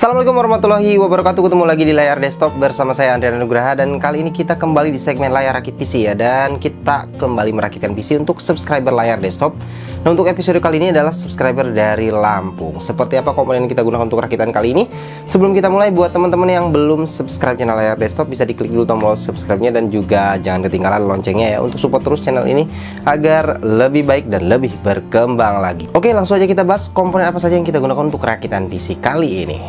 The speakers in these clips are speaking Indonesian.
Assalamualaikum warahmatullahi wabarakatuh. Ketemu lagi di layar desktop bersama saya Andrian Nugraha. Dan kali ini kita kembali di segmen layar rakit PC ya. Dan kita kembali merakitkan PC untuk subscriber layar desktop. Nah, untuk episode kali ini adalah subscriber dari Lampung. Seperti apa komponen yang kita gunakan untuk rakitan kali ini? Sebelum kita mulai, buat teman-teman yang belum subscribe channel layar desktop, bisa diklik dulu tombol subscribe-nya. Dan juga jangan ketinggalan loncengnya ya, untuk support terus channel ini agar lebih baik dan lebih berkembang lagi. Oke, langsung aja kita bahas komponen apa saja yang kita gunakan untuk rakitan PC kali ini.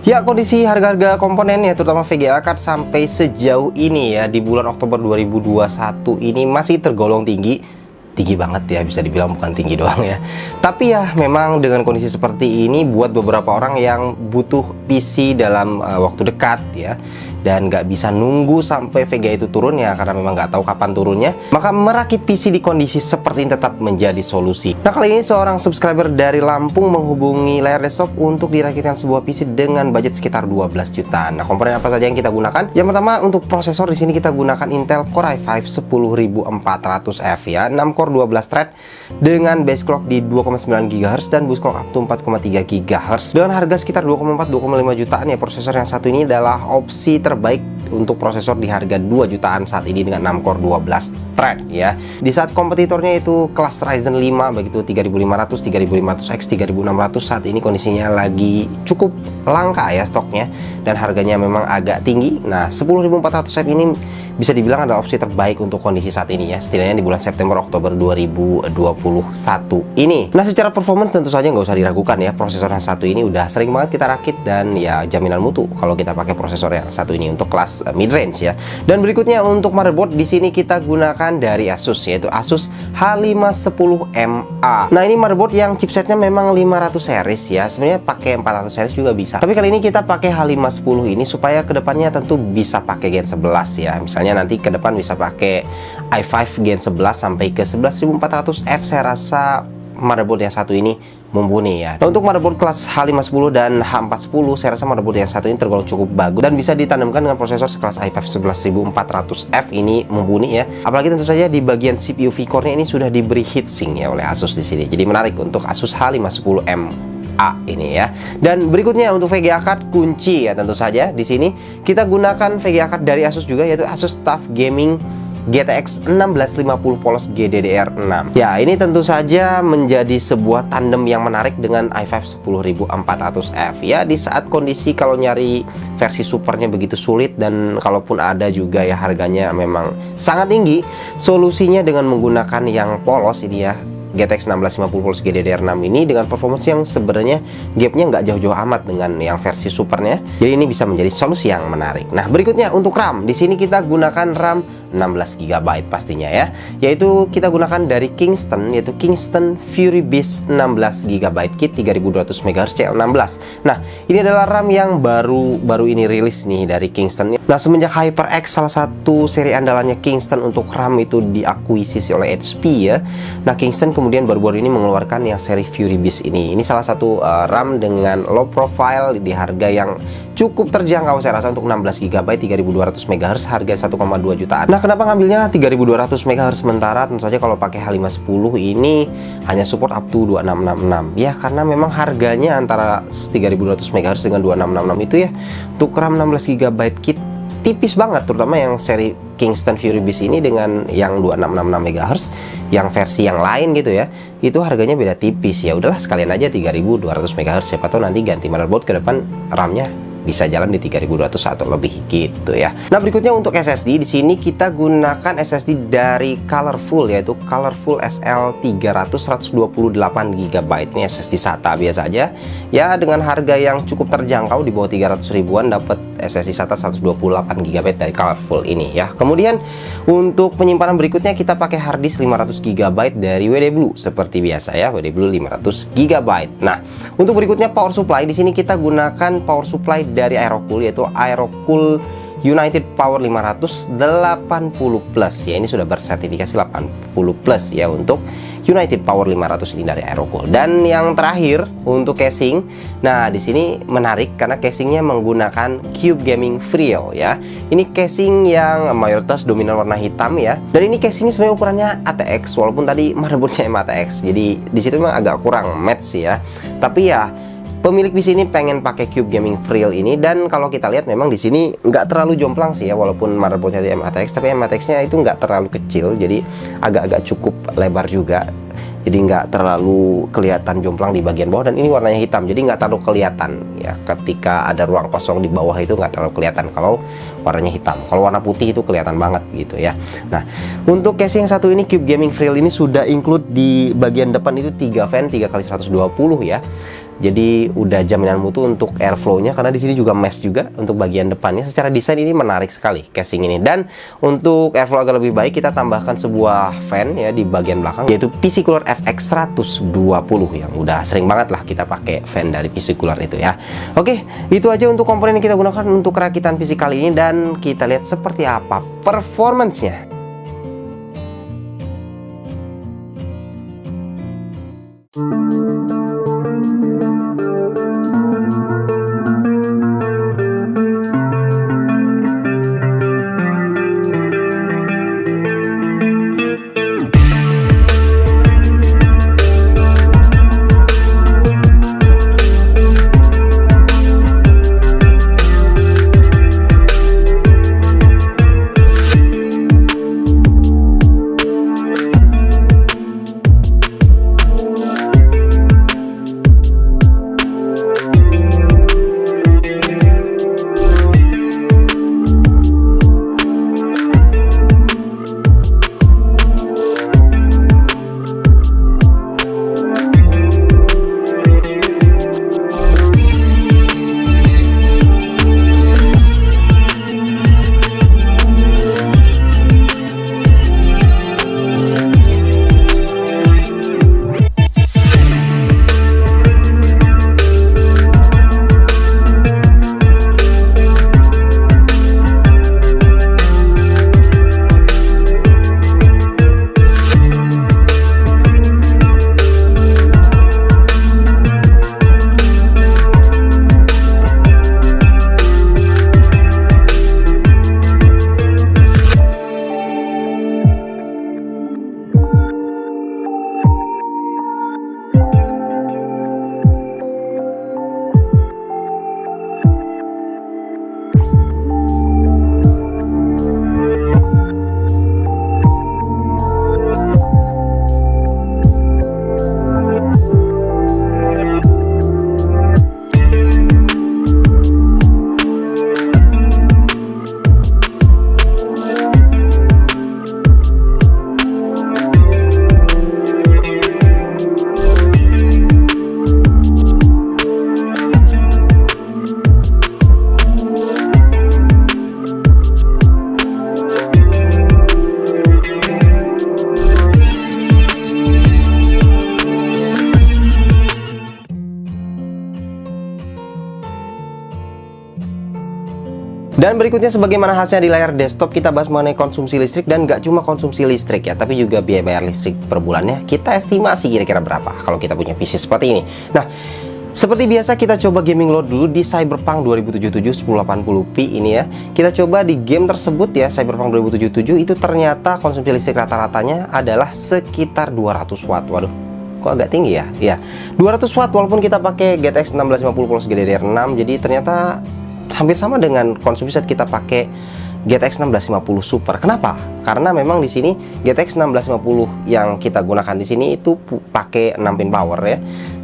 Ya, kondisi harga-harga komponen ya, terutama VGA card sampai sejauh ini ya, di bulan Oktober 2021 ini masih tergolong tinggi banget ya, bisa dibilang bukan tinggi doang ya. Tapi ya memang dengan kondisi seperti ini buat beberapa orang yang butuh PC dalam waktu dekat ya, dan nggak bisa nunggu sampai VGA itu turun ya, karena memang nggak tahu kapan turunnya, maka merakit PC di kondisi seperti ini tetap menjadi solusi. Nah, kali ini seorang subscriber dari Lampung menghubungi layar desktop untuk dirakitkan sebuah PC dengan budget sekitar 12 jutaan. Nah, komponen apa saja yang kita gunakan? Yang pertama, untuk prosesor di sini kita gunakan Intel Core i5 10400F ya, 6 core 12 thread dengan base clock di 2,9 GHz dan boost clock up to 4,3 GHz dengan harga sekitar 2,4-2,5 jutaan ya. Prosesor yang satu ini adalah opsi terbaik untuk prosesor di harga 2 jutaan saat ini dengan 6 core 12 thread ya. Di saat kompetitornya itu kelas Ryzen 5 begitu 3500, 3500X, 3600 saat ini kondisinya lagi cukup langka ya stoknya, dan harganya memang agak tinggi. Nah, 10400F ini bisa dibilang adalah opsi terbaik untuk kondisi saat ini ya, setidaknya di bulan September Oktober 2021 ini. Nah, secara performance tentu saja nggak usah diragukan ya, prosesor yang satu ini udah sering banget kita rakit dan ya jaminan mutu kalau kita pakai prosesor yang satu ini untuk kelas mid range ya. Dan berikutnya untuk motherboard di sini kita gunakan dari Asus, yaitu Asus H510MA. Nah, ini motherboard yang chipsetnya memang 500 series ya, sebenarnya pakai 400 series juga bisa, tapi kali ini kita pakai H510 ini supaya kedepannya tentu bisa pakai Gen 11 ya. Misalnya nanti ke depan bisa pakai i5 Gen 11 sampai ke 11400F, saya rasa motherboard yang satu ini mumpuni ya. Nah, untuk motherboard kelas H510 dan H410, saya rasa motherboard yang satu ini tergolong cukup bagus dan bisa ditandemkan dengan prosesor sekelas i5 11400F ini mumpuni ya. Apalagi tentu saja di bagian CPU V-core-nya ini sudah diberi heatsink ya oleh Asus di sini. Jadi menarik untuk Asus H510MA ini ya. Dan berikutnya untuk VGA card kunci ya, tentu saja di sini kita gunakan VGA card dari Asus juga, yaitu Asus TUF Gaming GTX 1650 polos GDDR6. Ya, ini tentu saja menjadi sebuah tandem yang menarik dengan i5 10400F ya, di saat kondisi kalau nyari versi supernya begitu sulit, dan kalaupun ada juga ya harganya memang sangat tinggi. Solusinya dengan menggunakan yang polos ini ya, GTX 1650 polos GDDR6 ini dengan performance yang sebenarnya gapnya nggak jauh-jauh amat dengan yang versi supernya. Jadi ini bisa menjadi solusi yang menarik. Nah, berikutnya untuk RAM. Di sini kita gunakan RAM 16 GB pastinya ya. Yaitu kita gunakan dari Kingston, yaitu Kingston Fury Beast 16 GB kit 3200 MHz CL16. Nah, ini adalah RAM yang baru ini rilis nih dari Kingston. Nah, semenjak HyperX, salah satu seri andalannya Kingston untuk RAM itu diakuisisi oleh HP ya. Nah, Kingston kemudian baru-baru ini mengeluarkan yang seri Fury Beast ini. Ini salah satu RAM dengan low profile di harga yang cukup terjangkau saya rasa, untuk 16 GB 3200 MHz harga 1,2 jutaan. Nah, kenapa ngambilnya 3200 MHz sementara tentu saja kalau pakai H510 ini hanya support up to 2666 ya, karena memang harganya antara 3200 MHz dengan 2666 itu ya, untuk RAM 16 GB kit tipis banget, terutama yang seri Kingston Fury Beast ini dengan yang 2666 MHz yang versi yang lain gitu ya, itu harganya beda tipis. Ya udahlah, sekalian aja 3200 MHz, siapa tahu nanti ganti motherboard ke depan RAM-nya bisa jalan di 3200 atau lebih gitu ya. Nah, berikutnya untuk SSD di sini kita gunakan SSD dari Colorful, yaitu Colorful SL300 128 GB. Ini SSD SATA biasa aja ya, dengan harga yang cukup terjangkau di bawah 300 ribuan dapat SSD SATA 128 GB dari Colorful ini ya. Kemudian untuk penyimpanan berikutnya kita pakai hard disk 500 GB dari WD Blue seperti biasa ya, WD Blue 500 GB. Nah, untuk berikutnya power supply di sini kita gunakan power supply dari Aerocool, yaitu Aerocool United Power 580 plus ya. Ini sudah bersertifikasi 80 plus ya untuk United Power 500 ini dari Aerocool. Dan yang terakhir untuk casing, nah di sini menarik karena casingnya menggunakan Cube Gaming Frio ya. Ini casing yang mayoritas dominan warna hitam ya. Dan ini casingnya sebenarnya ukurannya ATX, walaupun tadi motherboardnya ATX. Jadi di situ memang agak kurang match ya. Tapi ya pemilik PC ini pengen pakai Cube Gaming Frill ini, dan kalau kita lihat memang di sini nggak terlalu jomplang sih ya, walaupun motherboardnya di MATX, tapi MATX-nya itu nggak terlalu kecil, jadi agak-agak cukup lebar juga, jadi nggak terlalu kelihatan jomplang di bagian bawah. Dan ini warnanya hitam, jadi nggak terlalu kelihatan ya, ketika ada ruang kosong di bawah itu nggak terlalu kelihatan kalau warnanya hitam. Kalau warna putih itu kelihatan banget gitu ya. Nah, untuk casing yang satu ini, Cube Gaming Frill ini sudah include di bagian depan itu 3 fan 3x120 ya. Jadi udah jaminan mutu untuk airflow-nya, karena di sini juga mesh juga untuk bagian depannya. Secara desain ini menarik sekali casing ini. Dan untuk airflow agar lebih baik, kita tambahkan sebuah fan ya di bagian belakang, yaitu PC Cooler FX 120 yang udah sering banget lah kita pakai fan dari PC Cooler itu ya. Oke, itu aja untuk komponen yang kita gunakan untuk rakitan PC kali ini, dan kita lihat seperti apa performance-nya. Dan berikutnya, sebagaimana hasilnya di layar desktop, kita bahas mengenai konsumsi listrik. Dan nggak cuma konsumsi listrik ya, tapi juga biaya bayar listrik per bulannya. Kita estimasi kira-kira berapa kalau kita punya PC seperti ini. Nah, seperti biasa kita coba gaming load dulu di Cyberpunk 2077 1080p ini ya. Kita coba di game tersebut ya, Cyberpunk 2077, itu ternyata konsumsi listrik rata-ratanya adalah sekitar 200 watt. Waduh, kok agak tinggi ya? Ya, 200 watt walaupun kita pakai GTX 1650 plus GDDR6. Jadi ternyata hampir sama dengan konsumsi saat kita pakai GTX 1650 Super. Kenapa? Karena memang di sini GTX 1650 yang kita gunakan di sini itu pakai 6 pin power ya,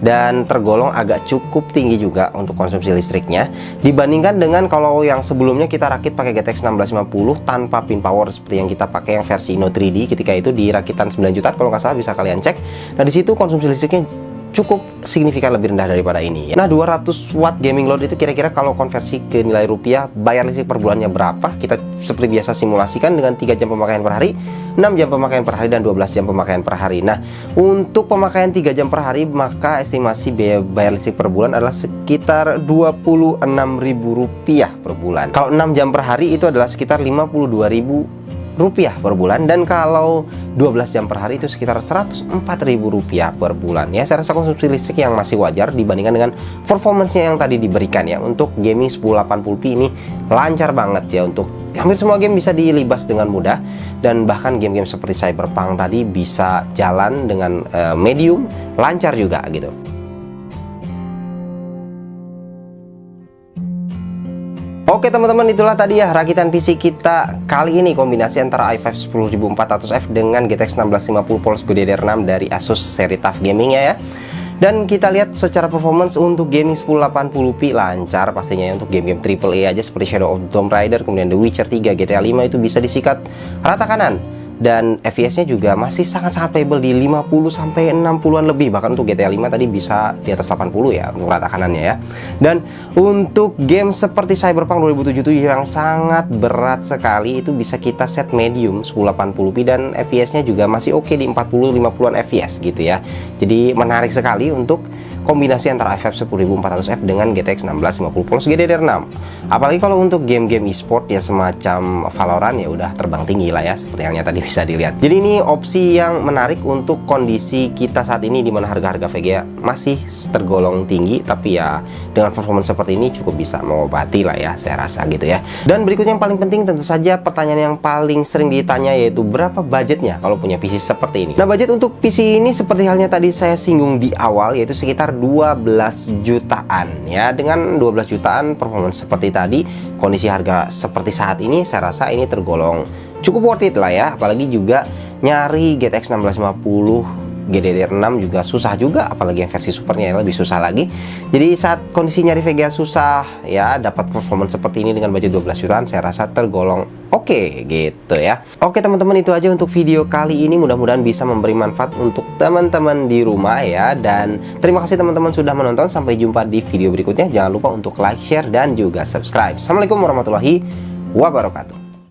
dan tergolong agak cukup tinggi juga untuk konsumsi listriknya dibandingkan dengan kalau yang sebelumnya kita rakit pakai GTX 1650 tanpa pin power seperti yang kita pakai yang versi Inno 3D ketika itu di rakitan 9 juta kalau nggak salah, bisa kalian cek. Nah, di situ konsumsi listriknya cukup signifikan lebih rendah daripada ini ya. Nah, 200 watt gaming load itu kira-kira kalau konversi ke nilai rupiah, bayar listrik per bulannya berapa? Kita seperti biasa simulasikan dengan 3 jam pemakaian per hari, 6 jam pemakaian per hari, dan 12 jam pemakaian per hari. Nah, untuk pemakaian 3 jam per hari, maka estimasi biaya bayar listrik per bulan adalah sekitar Rp26.000 per bulan. Kalau 6 jam per hari itu adalah sekitar Rp52.000 per bulan, dan kalau 12 jam per hari itu sekitar Rp104.000 per bulan ya. Saya rasa konsumsi listrik yang masih wajar dibandingkan dengan performance-nya yang tadi diberikan ya. Untuk gaming 1080p ini lancar banget ya, untuk hampir semua game bisa dilibas dengan mudah, dan bahkan game-game seperti Cyberpunk tadi bisa jalan dengan medium lancar juga gitu. Oke teman-teman, itulah tadi ya rakitan PC kita kali ini, kombinasi antara i5 10400F dengan GTX 1650 polos GDDR6 dari Asus seri TUF Gaming ya. Dan kita lihat secara performance untuk gaming 1080p lancar pastinya ya. Untuk game-game AAA aja seperti Shadow of the Tomb Raider, kemudian The Witcher 3, GTA 5 itu bisa disikat rata kanan. Dan FPS-nya juga masih sangat-sangat playable di 50-60an lebih. Bahkan untuk GTA 5 tadi bisa di atas 80 ya untuk rata kanannya ya. Dan untuk game seperti Cyberpunk 2077 yang sangat berat sekali, itu bisa kita set medium 1080p, dan FPS-nya juga masih oke di 40-50an FPS gitu ya. Jadi menarik sekali untuk kombinasi antara i5 10400F dengan GTX 1650 polos GDDR6. Apalagi kalau untuk game-game e-sport ya semacam Valorant ya udah terbang tinggi lah ya, seperti yang tadi bisa dilihat. Jadi ini opsi yang menarik untuk kondisi kita saat ini, di mana harga-harga VGA masih tergolong tinggi, tapi ya dengan performance seperti ini cukup bisa mengobati lah ya, saya rasa gitu ya. Dan berikutnya yang paling penting tentu saja pertanyaan yang paling sering ditanya, yaitu berapa budgetnya kalau punya PC seperti ini. Nah, budget untuk PC ini seperti halnya tadi saya singgung di awal, yaitu sekitar 12 jutaan ya. Dengan 12 jutaan performance seperti tadi, kondisi harga seperti saat ini, saya rasa ini tergolong cukup worth it lah ya. Apalagi juga nyari GTX 1650 GDDR6 juga susah juga, apalagi yang versi supernya lebih susah lagi. Jadi saat kondisi nyari VGA susah ya, dapat performance seperti ini dengan budget 12 jutaan, saya rasa tergolong oke gitu ya. Oke teman-teman, itu aja untuk video kali ini. Mudah-mudahan bisa memberi manfaat untuk teman-teman di rumah ya. Dan terima kasih teman-teman sudah menonton. Sampai jumpa di video berikutnya. Jangan lupa untuk like, share, dan juga subscribe. Assalamualaikum warahmatullahi wabarakatuh.